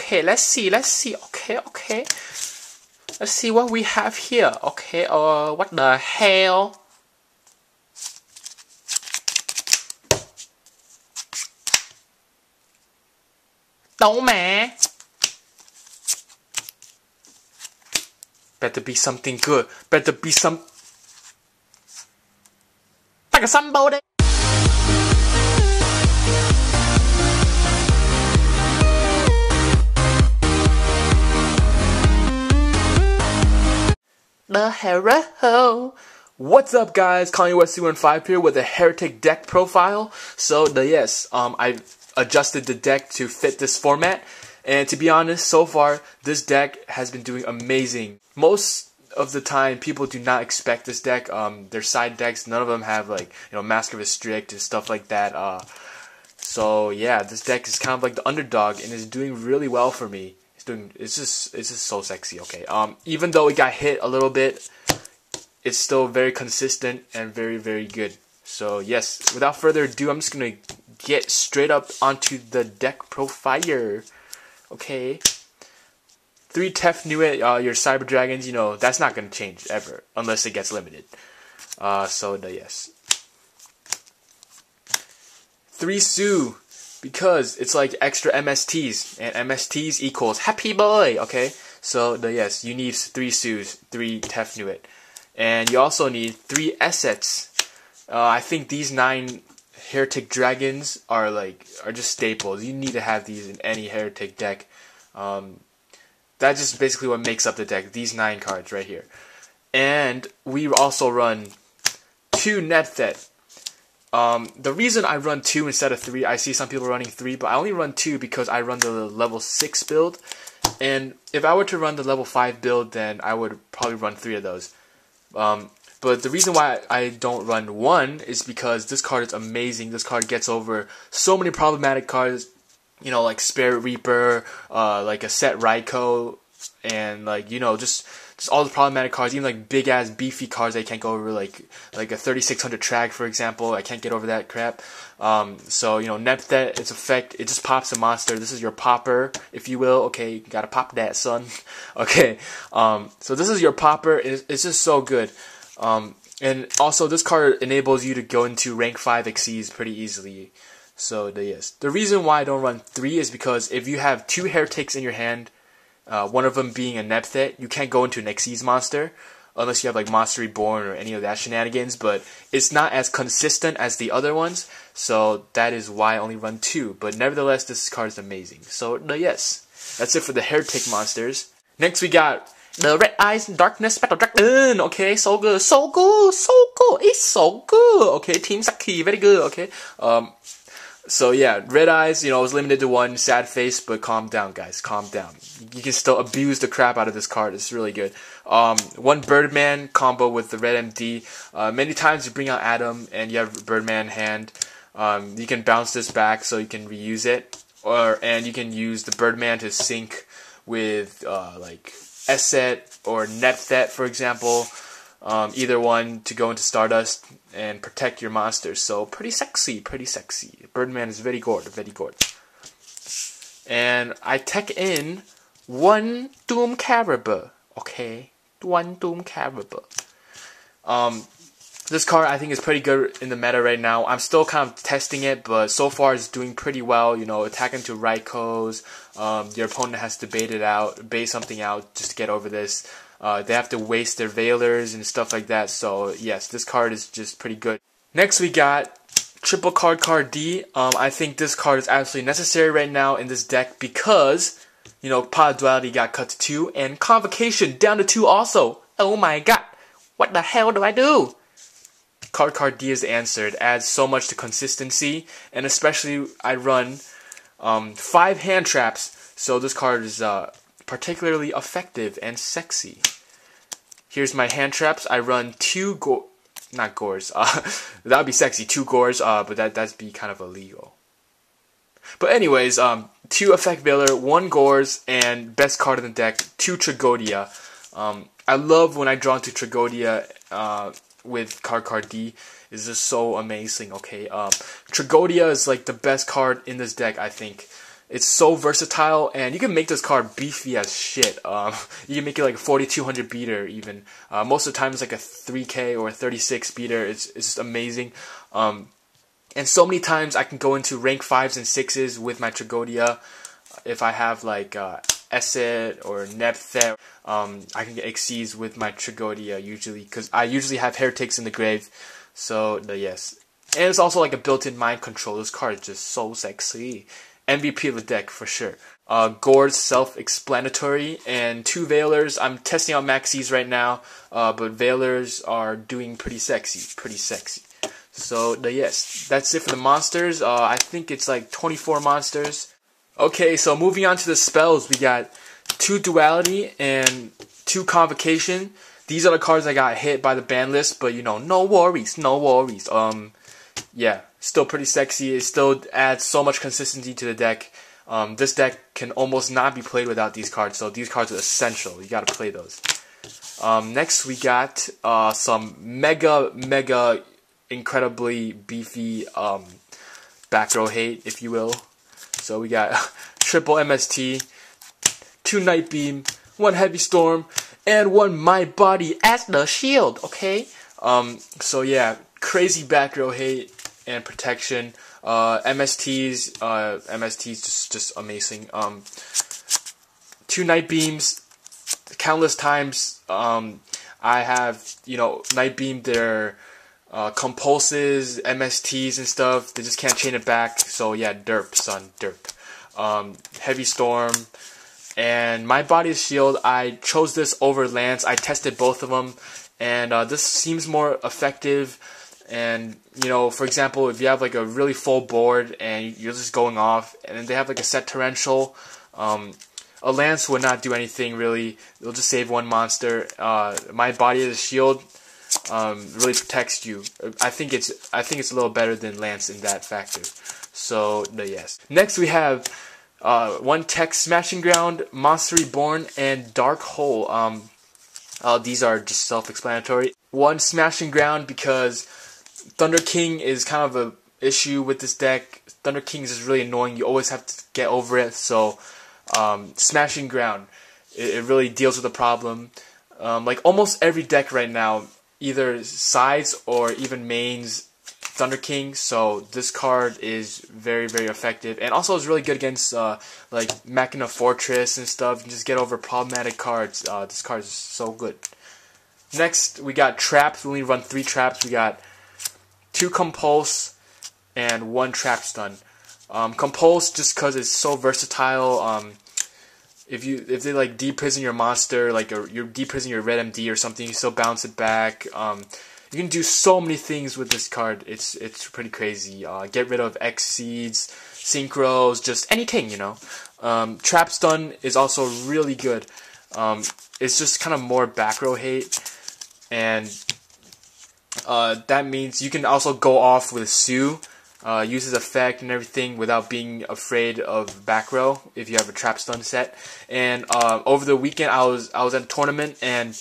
Okay, let's see. Okay. Let's see what we have here. Okay, what the hell? Don't man. Better be something good. Better be some. Like a somebody. The hero. What's up, guys? Kanye West 215 here with a Hieratic deck profile. So I've adjusted the deck to fit this format, and to be honest, so far this deck has been doing amazing. Most of the time, people do not expect this deck. Their side decks, none of them have Mask of Restrict and stuff like that. So yeah, this deck is kind of like the underdog and is doing really well for me. It's just so sexy. Okay. Even though it got hit a little bit, it's still very consistent and very, very good. So yes, without further ado, I'm just gonna get straight up onto the deck profile. Okay. 3 Tef Nuit, your Cyber Dragons, that's not gonna change ever unless it gets limited. 3 Sue, because it's like extra MSTs, and MSTs equals happy boy. Okay, so you need 3 Sues, 3 Tef Nuit, and you also need 3 assets. I think these 9 Hieratic Dragons are just staples. You need to have these in any Hieratic deck. That's just basically what makes up the deck. These 9 cards right here, and we also run 2 Nepthet. The reason I run 2 instead of 3, I see some people running 3, but I only run 2 because I run the level 6 build, and if I were to run the level 5 build, then I would probably run 3 of those. But the reason why I don't run 1 is because this card is amazing. This card gets over so many problematic cards, like Spirit Reaper, like a Set Raikou, and just all the problematic cards, even big ass beefy cards I can't go over, like a 3600 Trag, for example. I can't get over that crap. So Nepthet, its effect, it just pops a monster. This is your popper, if you will. Okay, you gotta pop that, son. Okay, so this is your popper. It's just so good. And also this card enables you to go into rank 5 Xyz pretty easily. So the reason why I don't run 3 is because if you have 2 Hieratics in your hand, one of them being a Nepthet, you can't go into an Xyz monster unless you have Monster Reborn or any of that shenanigans, but it's not as consistent as the other ones, so that is why I only run 2. But nevertheless, this card is amazing. So that's it for the Hieratic monsters. Next we got the Red Eyes Darkness Battle Dragon. Okay, so good. It's so good. Okay, Team Saki, very good. Okay. So yeah, Red Eyes, it was limited to 1, sad face, but calm down, guys, calm down. You can still abuse the crap out of this card. It's really good. 1 Birdman combo with the Red MD. Many times you bring out Adam and you have Birdman hand. You can bounce this back so you can reuse it, and you can use the Birdman to sync with Esset or Nepthet, for example. Either one to go into Stardust and protect your monsters. So pretty sexy. Birdman is very good. And I tech in 1 Doom Caribou. Okay, 1 Doom Caribou. This card I think is pretty good in the meta right now. I'm still kind of testing it, but so far it's doing pretty well. Attacking to Raikous. Your opponent has to bait something out just to get over this. They have to waste their Veilers and stuff like that. So yes, this card is just pretty good. Next we got Triple Card D. I think this card is absolutely necessary right now in this deck because Pod Duality got cut to 2 and Convocation down to 2 also. Oh my god, what the hell do I do? Card D is the answer. It adds so much to consistency, and especially I run 5 hand traps, so this card is particularly effective and sexy. Here's my hand traps. I run 2 not Gores. That would be sexy. 2 Gores, but that'd be kind of illegal. But anyways, 2 Effect Veiler, 1 Gores, and best card in the deck, 2 Tragodia. I love when I draw into Tragodia with card D. It's just so amazing. Okay, Tragodia is the best card in this deck, I think. It's so versatile, and you can make this card beefy as shit. You can make it like a 4200 beater even. Most of the time it's like a 3K or a 36 beater. It's just amazing. And so many times I can go into rank 5s and 6s with my Tragodia. If I have like Esset or Nepthet, I can get Xyz with my Tragodia usually, because I usually have Heretics in the grave. So yes. And it's also like a built-in mind control. This card is just so sexy. MVP of the deck for sure. Gore's self-explanatory, and 2 Veilers. I'm testing out Maxis right now, but Veilers are doing pretty sexy. So yes, that's it for the monsters. I think it's like 24 monsters. Okay, so moving on to the spells, we got 2 Duality and 2 Convocation. These are the cards that got hit by the ban list, but you know, no worries. Yeah, still pretty sexy. It still adds so much consistency to the deck. This deck can almost not be played without these cards, so these cards are essential. You gotta play those. Next, we got some mega incredibly beefy back row hate, if you will. So we got triple MST, 2 Night Beam, 1 Heavy Storm, and 1 My Body as the Shield. Okay. So yeah, crazy back row hate and protection. MSTs just amazing. 2 Night Beams, countless times. I have, you know, Night Beam their compulses, MSTs and stuff. They just can't chain it back. So yeah, derp, son, derp. Heavy Storm and My Body's Shield. I chose this over Lance. I tested both of them, and this seems more effective. And you know, for example, if you have like a really full board and you're just going off, and then they have like a set torrential, a Lance would not do anything really. It'll just save 1 monster. My Body as a Shield really protects you. I think it's a little better than Lance in that factor. So yes. Next we have 1 Tech Smashing Ground, Monster Reborn, and Dark Hole. These are just self-explanatory. 1 Smashing Ground because Thunder King is kind of a issue with this deck. Thunder King is just really annoying. You always have to get over it. So Smashing Ground, it really deals with the problem. Like almost every deck right now, either sides or even mains Thunder King, so this card is very effective, and also is really good against like Machina Fortress and stuff. You can just get over problematic cards. This card is so good. Next, we got traps. We only run 3 traps. We got 2 Compulse and 1 Trap Stun. Compulse just because it's so versatile. If they like deprison your monster, like you're deprisoning your red MD or something, you still bounce it back. You can do so many things with this card. It's pretty crazy. Get rid of Xyz, Synchros, just anything, you know. Trap Stun is also really good. It's just kind of more back row hate, and that means you can also go off with Sue, use his effect and everything without being afraid of back row if you have a Trap Stun set. And over the weekend I was at a tournament, and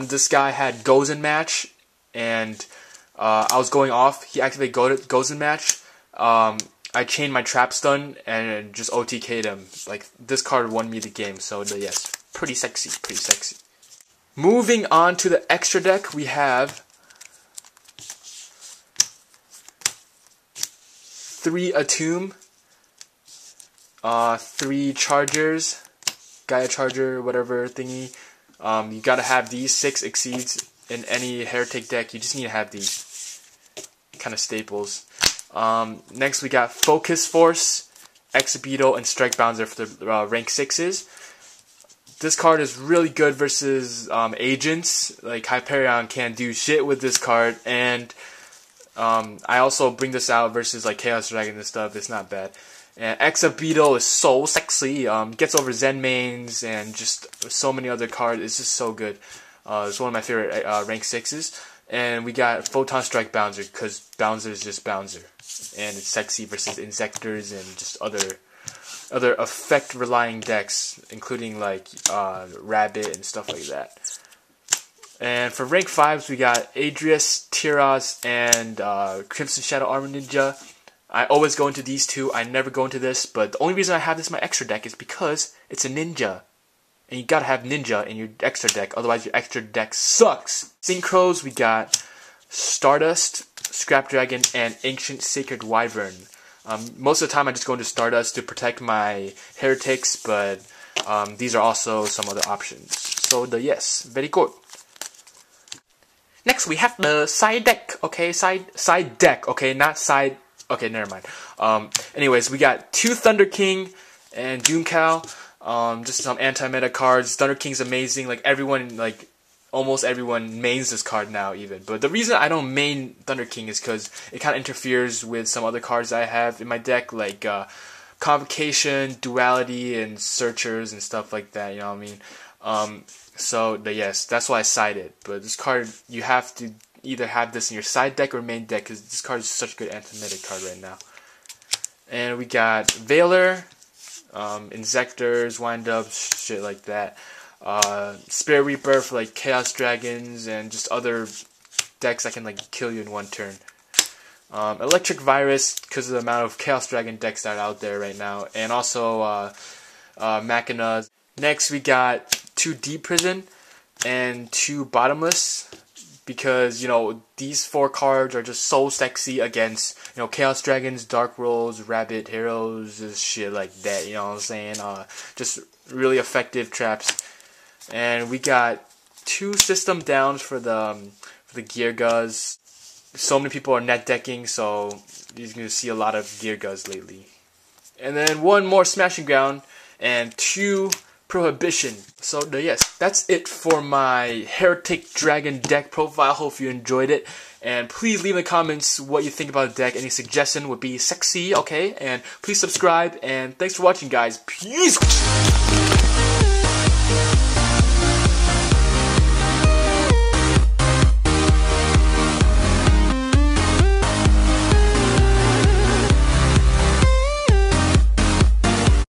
this guy had Gozen match, and I was going off. He activated Gozen match. I chained my Trap Stun and just OTK'd him. Like, this card won me the game, so yes, pretty sexy. Moving on to the extra deck, we have 3 Atum, 3 Chargers, Gaia Charger, whatever thingy. You gotta have these 6 Xyz in any Heretic deck. You just need to have these kind of staples. Next we got Focus Force, Exhibido, and Strike Bouncer for the rank 6s. This card is really good versus agents. Like Hyperion can't do shit with this card, and I also bring this out versus like Chaos Dragon and stuff. It's not bad. And Exhibido is so sexy. Gets over Zen mains and just so many other cards. It's just so good. It's one of my favorite rank 6s. And we got Photon Strike Bouncer because Bouncer is just Bouncer, and it's sexy versus Insectors and just other effect relying decks, including like Rabbit and stuff like that. And for rank 5s, we got Adrius, Tiras, and Crimson Shadow Armor Ninja. I always go into these two. I never go into this, but the only reason I have this in my extra deck is because it's a ninja. And you gotta have ninja in your extra deck, otherwise your extra deck sucks. Synchros, we got Stardust, Scrap Dragon, and Ancient Sacred Wyvern. Most of the time I just go into Stardust to protect my Heretics, but these are also some other options. So yes, very good. Next we have the side deck, okay, side deck, okay, not side, okay, never mind. Anyways, we got 2 Thunder King and Doom Cow, just some anti-meta cards. Thunder King's amazing, like everyone, like almost everyone mains this card now even. But the reason I don't main Thunder King is because it kind of interferes with some other cards I have in my deck, like Convocation, Duality, and Searchers and stuff like that, you know what I mean? So yes, that's why I sided. But this card, you have to either have this in your side deck or main deck, because this card is such a good anti-meta card right now. And we got Veiler, Insectors, Wind-Ups, shit like that. Spirit Reaper for like Chaos Dragons and just other decks that can like kill you in one turn. Electric Virus, because of the amount of Chaos Dragon decks that are out there right now. And also Machina. Next we got 2 Deep Prison and 2 Bottomless, because, you know, these 4 cards are just so sexy against, you know, Chaos Dragons, Dark Rolls, Rabbit Heroes, shit like that, you know what I'm saying? Just really effective traps. And we got 2 System Downs for the Gear Guz. So many people are net decking, so you're going to see a lot of Gear Guz lately. And then 1 more Smashing Ground and 2 Prohibition. So yes, that's it for my Heretic Dragon deck profile. Hope you enjoyed it, and please leave in the comments what you think about the deck. Any suggestion would be sexy, okay? And please subscribe, and thanks for watching, guys. Peace!